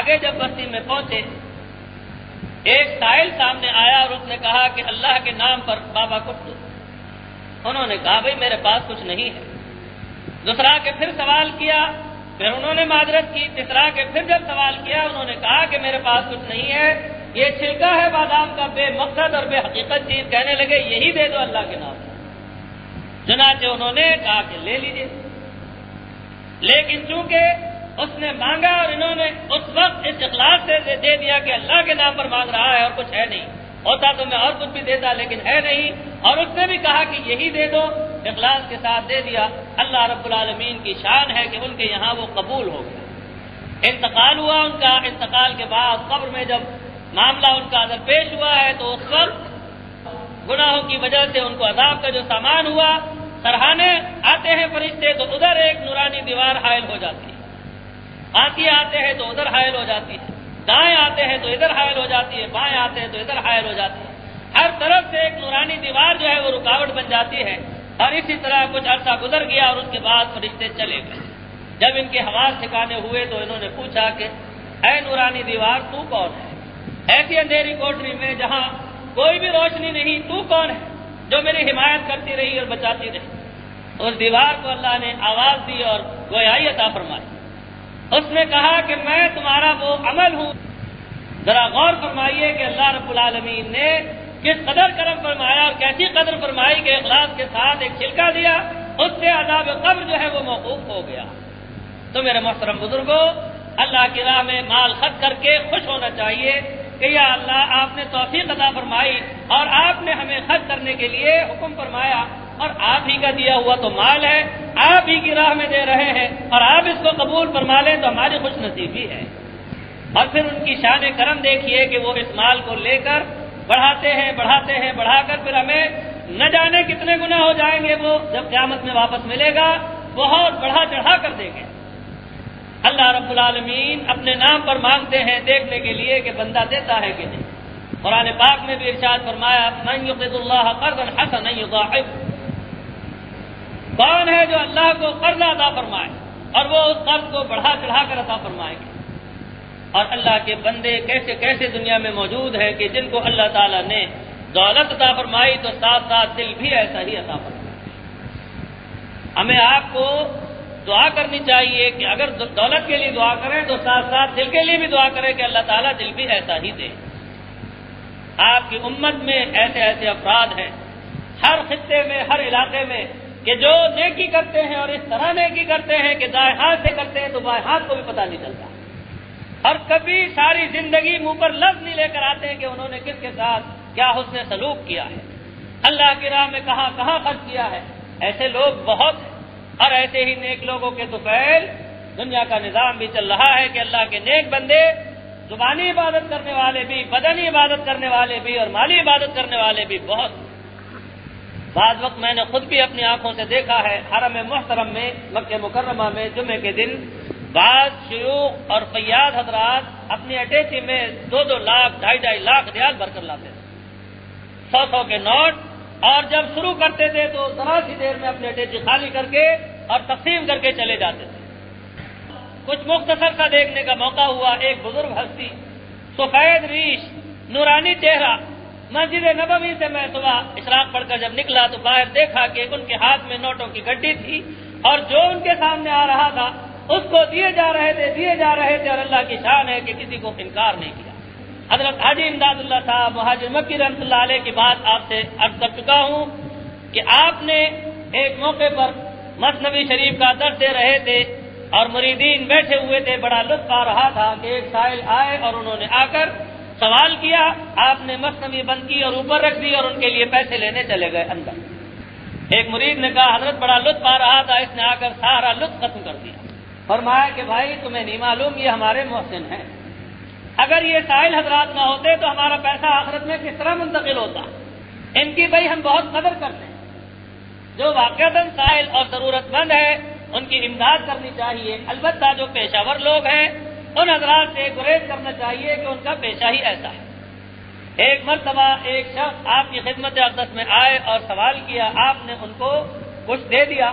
آگے جب بستی میں پہنچے ایک سائل سامنے آیا اور اس نے کہا کہ اللہ کے نام پر بابا کچھ دو۔ انہوں نے کہا بھئی میرے پاس کچھ نہیں ہے۔ دوسرا کہ پھر سوال کیا، پھر انہوں نے معذرت کی۔ تیسرا کہ پھر جب سوال کیا انہوں نے کہا کہ میرے پاس کچھ نہیں ہے، یہ چھلکا ہے بادام کا، بے مقصد اور بے حقیقت چیز، کہنے لگے یہی دے دو اللہ کے نام پر۔ چنانچہ انہوں نے کہا کہ لے لیجئے، لیکن چونکہ اس نے مانگا اور انہوں نے اس وقت اس اخلاص سے دے دیا کہ اللہ کے نام پر مانگ رہا ہے اور کچھ ہے نہیں، ہوتا تو میں اور کچھ بھی دیتا لیکن ہے نہیں، اور اس نے بھی کہا کہ یہی دے دو، اخلاص کے ساتھ دے دیا۔ اللہ رب العالمین کی شان ہے کہ ان کے یہاں وہ قبول ہو گیا۔ انتقال ہوا ان کا، انتقال کے بعد قبر میں جب معاملہ ان کا اگر پیش ہوا ہے تو اس وقت گناہوں کی وجہ سے ان کو عذاب کا جو سامان ہوا، سرہانے آتے ہیں فرشتے تو ادھر ایک نورانی دیوار حائل ہو جاتی ہے، آتی آتے ہیں تو ادھر حائل ہو جاتی ہے، دائیں آتے ہیں تو ادھر حائل ہو جاتی ہے، بائیں آتے ہیں تو ادھر حائل ہو جاتی ہے، ہر طرف سے ایک نورانی دیوار جو ہے وہ رکاوٹ بن جاتی ہے۔ اور اسی طرح کچھ عرصہ گزر گیا اور اس کے بعد فرشتے چلے گئے۔ جب ان کے حواس ٹھکانے ہوئے تو انہوں نے پوچھا کہ اے نورانی دیوار تو کون ہے؟ ایسی اندھیری کوٹری میں جہاں کوئی بھی روشنی نہیں، تو کون ہے جو میری حمایت کرتی رہی اور بچاتی رہی؟ اس دیوار کو اللہ نے آواز دی اور گویائی عطا فرمائی۔ اس نے کہا کہ میں تمہارا وہ عمل ہوں۔ ذرا غور فرمائیے کہ اللہ رب العالمین نے کس قدر کرم فرمایا اور کیسی قدر فرمائی کہ اخلاص کے ساتھ ایک چھلکا دیا، اس سے عذاب قبر جو ہے وہ موقوف ہو گیا۔ تو میرے محترم بزرگوں، اللہ کی راہ میں مال خرچ کر کے خوش ہونا چاہیے کہ یا اللہ آپ نے توفیق عطا فرمائی اور آپ نے ہمیں خرچ کرنے کے لیے حکم فرمایا، اور آپ ہی کا دیا ہوا تو مال ہے، آپ ہی کی راہ میں دے رہے ہیں اور آپ اس کو قبول فرما لیں تو ہماری خوش نصیبی ہے۔ اور پھر ان کی شان کرم دیکھیے کہ وہ اس مال کو لے کر بڑھاتے ہیں بڑھا کر پھر ہمیں نہ جانے کتنے گنا ہو جائیں گے، وہ جب قیامت میں واپس ملے گا بہت بڑھا چڑھا کر دیں گے۔ اللہ رب العالمین اپنے نام پر مانگتے ہیں دیکھنے کے لیے کہ بندہ دیتا ہے کہ نہیں۔ قرآن پاک میں بھی ارشاد فرمایا من یقرض اللہ قرضا حسنا یضاعفہ، کون ہے جو اللہ کو قرض عطا فرمائے اور وہ اس قرض کو بڑھا چڑھا کر عطا فرمائے گا۔ اور اللہ کے بندے کیسے کیسے دنیا میں موجود ہیں کہ جن کو اللہ تعالیٰ نے دولت عطا فرمائی تو ساتھ ساتھ دل بھی ایسا ہی عطا فرمایا۔ ہمیں آپ کو دعا کرنی چاہیے کہ اگر دولت کے لیے دعا کریں تو ساتھ ساتھ دل کے لیے بھی دعا کریں کہ اللہ تعالیٰ دل بھی ایسا ہی دے۔ آپ کی امت میں ایسے ایسے افراد ہیں ہر خطے میں، ہر علاقے میں، کہ جو نیکی کرتے ہیں اور اس طرح نیکی کرتے ہیں کہ دائیں ہاتھ سے کرتے ہیں تو بائیں ہاتھ کو بھی پتہ نہیں چلتا، اور کبھی ساری زندگی منہ پر لفظ نہیں لے کر آتے ہیں کہ انہوں نے کس کے ساتھ کیا حسن سلوک کیا ہے، اللہ کی راہ میں کہاں کہاں خرچ کیا ہے۔ ایسے لوگ بہت ہیں، اور ایسے ہی نیک لوگوں کے طفیل دنیا کا نظام بھی چل رہا ہے کہ اللہ کے نیک بندے زبانی عبادت کرنے والے بھی، بدنی عبادت کرنے والے بھی اور مالی عبادت کرنے والے بھی بہت۔ بعض وقت میں نے خود بھی اپنی آنکھوں سے دیکھا ہے حرم محترم میں مکہ مکرمہ میں جمعے کے دن بعض شیوخ اور فیاض حضرات اپنی اٹیچی میں 2-2 لاکھ 2.5 لاکھ ریال بھر کر لاتے تھے، 100 کے نوٹ، اور جب شروع کرتے تھے تو ذرا سی دیر میں اپنی اٹیچی خالی کر کے اور تقسیم کر کے چلے جاتے تھے۔ کچھ مختصر سا دیکھنے کا موقع ہوا، ایک بزرگ ہستی، سفید ریش، نورانی چہرہ، مسجد نبوی سے میں صبح اشراق پڑھ کر جب نکلا تو باہر دیکھا کہ ان کے ہاتھ میں نوٹوں کی گڈی تھی، اور جو ان کے سامنے آ رہا تھا اس کو دیے جا رہے تھے، اور اللہ کی شان ہے کہ کسی کو انکار نہیں کیا۔ حضرت حاجی امداد اللہ صاحب مہاجر مکی رحمۃ اللہ علیہ کی بات آپ سے عرض کر چکا ہوں کہ آپ نے ایک موقع پر مثنوی شریف کا درس دے رہے تھے اور مریدین بیٹھے ہوئے تھے، بڑا لطف آ رہا تھا کہ ایک سائل آئے اور انہوں نے آ کر سوال کیا، آپ نے مثنوی بند کی اور اوپر رکھ دی اور ان کے لیے پیسے لینے چلے گئے اندر۔ ایک مرید نے کہا حضرت بڑا لطف آ رہا تھا، اس نے آ کر سارا لطف ختم کر دیا۔ فرمایا کہ بھائی تمہیں نہیں معلوم یہ ہمارے محسن ہیں، اگر یہ سائل حضرات نہ ہوتے تو ہمارا پیسہ آخرت میں کس طرح منتقل ہوتا۔ ان کی بھائی ہم بہت قدر کرتے ہیں، جو واقعتاً سائل اور ضرورت مند ہے ان کی امداد کرنی چاہیے۔ البتہ جو پیشہ ور لوگ ہیں ان حضرات سے گریز کرنا چاہیے کہ ان کا پیشہ ہی ایسا ہے۔ ایک مرتبہ ایک شخص آپ کی خدمت اقدس میں آئے اور سوال کیا، آپ نے ان کو کچھ دے دیا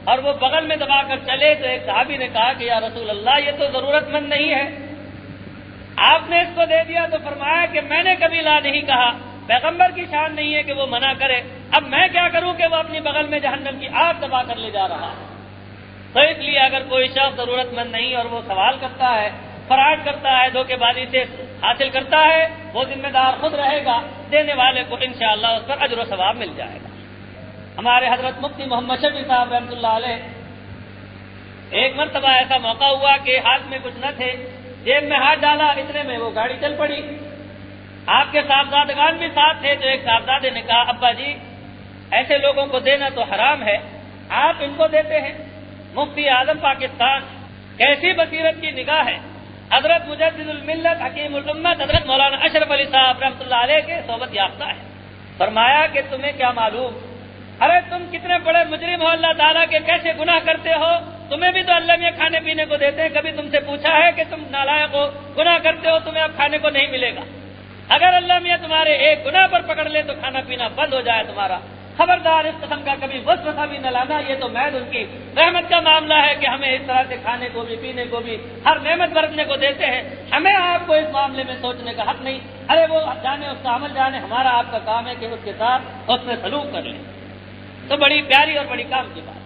اور وہ بغل میں دبا کر چلے تو ایک صحابی نے کہا کہ یا رسول اللہ یہ تو ضرورت مند نہیں ہے، آپ نے اس کو دے دیا تو فرمایا کہ میں نے کبھی لا نہیں کہا، پیغمبر کی شان نہیں ہے کہ وہ منع کرے، اب میں کیا کروں کہ وہ اپنی بغل میں جہنم کی آگ دبا کر لے جا رہا ہے۔ تو اس لیے اگر کوئی شخص ضرورت مند نہیں اور وہ سوال کرتا ہے، فراڈ کرتا ہے، دھوکے بازی سے حاصل کرتا ہے، وہ ذمہ دار خود رہے گا، دینے والے کو انشاءاللہ اس پر اجر و ثواب مل جائے گا۔ ہمارے حضرت مفتی محمد شفیع صاحب رحمۃ اللہ علیہ، ایک مرتبہ ایسا موقع ہوا کہ ہاتھ میں کچھ نہ تھے، جیب میں ہاتھ ڈالا، اتنے میں وہ گاڑی چل پڑی۔ آپ کے صاحبزادگان بھی ساتھ تھے، تو ایک صاحبزادے نے کہا ابا جی ایسے لوگوں کو دینا تو حرام ہے، آپ ان کو دیتے ہیں۔ مفتی اعظم پاکستان، کیسی بصیرت کی نگاہ ہے! حضرت مجدد الملت حکیم الامت حضرت مولانا اشرف علی صاحب رحمۃ اللہ علیہ کے صحبت یافتہ ہے۔ فرمایا کہ تمہیں کیا معلوم، ارے تم کتنے بڑے مجرم ہو، اللہ تعالیٰ کے کیسے گناہ کرتے ہو، تمہیں بھی تو اللہ میاں کھانے پینے کو دیتے ہیں، کبھی تم سے پوچھا ہے کہ تم نالائق ہو، گناہ کرتے ہو، تمہیں اب کھانے کو نہیں ملے گا؟ اگر اللہ میاں تمہارے ایک گناہ پر پکڑ لے تو کھانا پینا بند ہو جائے تمہارا، خبردار اس قسم کا کبھی وسوسہ بھی نہ لانا، یہ تو محض ان کی رحمت کا معاملہ ہے کہ ہمیں اس طرح سے کھانے کو بھی پینے کو بھی ہر نعمت برتنے کو دیتے ہیں، ہمیں آپ کو اس معاملے میں سوچنے کا حق نہیں۔ ارے وہ جانے، اس کا عمل جانے، ہمارا آپ کا کام ہے کہ اس کے ساتھ حسن سلوک کر لیں۔ تو بڑی پیاری اور بڑی کام کی بات۔